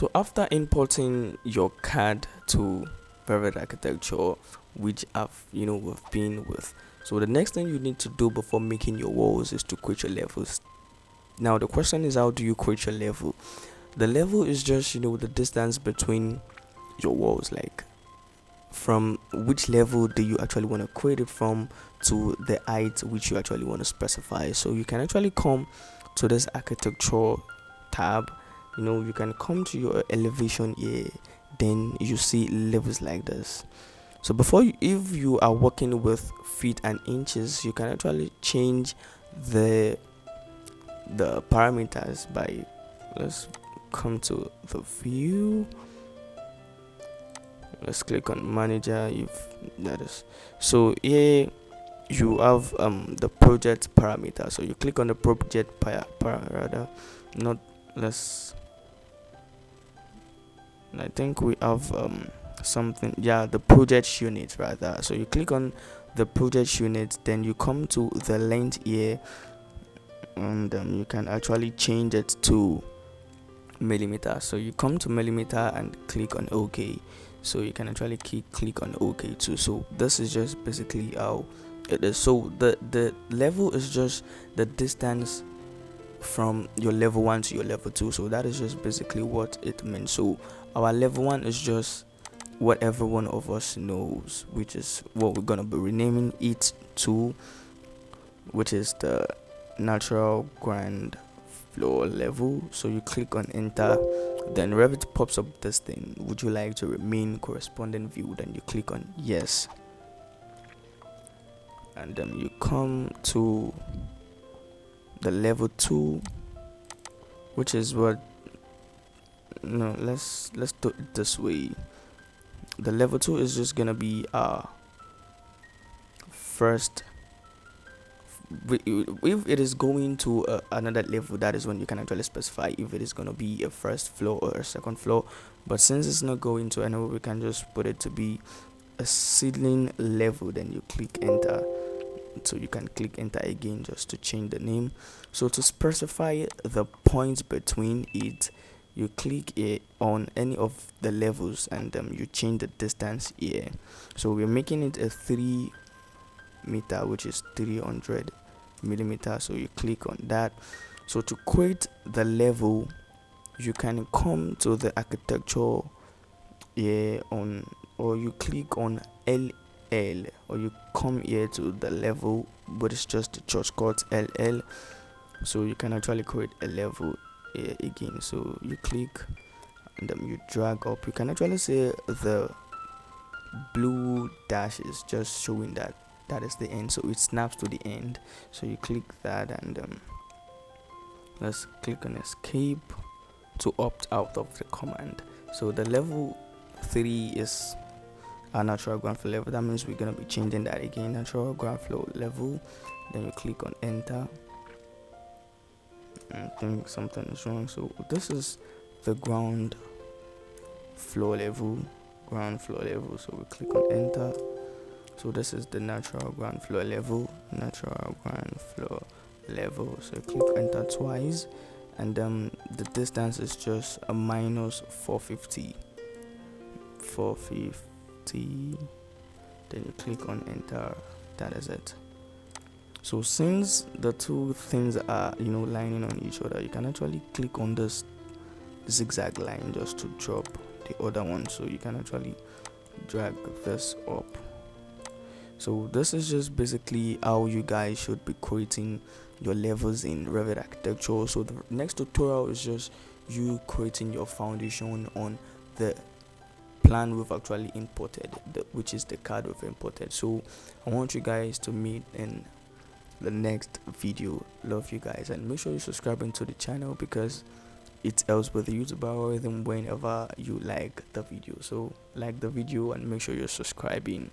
So after importing your CAD to Revit architecture, which we've been with, so the next thing you need to do before making your walls is to create your levels. Now the question is, how do you create your level? The level is just the distance between your walls, like from which level do you actually want to create it from to the height which you actually want to specify. So you can actually come to this architecture tab. You can come to your elevation here, then you see levels like this. So if you are working with feet and inches, you can actually change the parameters by, let's come to the view, let's click on manager. If that is so, here you have the project parameter. So you click on the project rather, not let's I think we have something, yeah, the project unit rather. So you click on the project unit, then you come to the length here, and you can actually change it to millimeter. So you come to millimeter and click on OK. So you can actually click on OK too. So this is just basically how it is. So the level is just the distance from your level 1 to your level 2. So that is just basically what it means. So our level 1 is just what every one of us knows, which is what we're gonna be renaming it to, which is the natural ground floor level. So you click on enter, then Revit pops up this thing, would you like to remain corresponding view? Then you click on yes, and then you come to the level 2, which is what, no, let's do it this way. The level 2 is just gonna be our first. If it is going to another level, that is when you can actually specify if it is going to be a first floor or a second floor. But since it's not going to anywhere, we can just put it to be a ceiling level. Then you click enter. So you can click enter again just to change the name. So to specify the points between it, you click on any of the levels, and you change the distance here. So we're making it a 3 meter, which is 300 millimeter. So you click on that. So to create the level, you can come to the architecture here or you click on LL, or you come here to the level, but it's just the shortcut LL. So you can actually create a level here again. So you click and you drag up. You can actually see the blue dashes just showing that is the end, so it snaps to the end. So you click that, and let's click on escape to opt out of the command. So the level 3 is our natural ground floor level. That means we're gonna be changing that again, natural ground floor level. Then you click on enter. I think something is wrong. So this is the ground floor level. So we click on enter. So this is the natural ground floor level. So you click enter twice, and the distance is just a minus 450. Then you click on enter. That is it. So since the two things are lining on each other, you can actually click on this zigzag line just to drop the other one. So you can actually drag this up. So this is just basically how you guys should be creating your levels in Revit architecture. So the next tutorial is just you creating your foundation on the plan we've actually imported, which is the card we've imported. So I want you guys to meet in the next video. Love you guys, and make sure you're subscribing to the channel because it helps with the YouTube algorithm whenever you like the video. So like the video and make sure you're subscribing.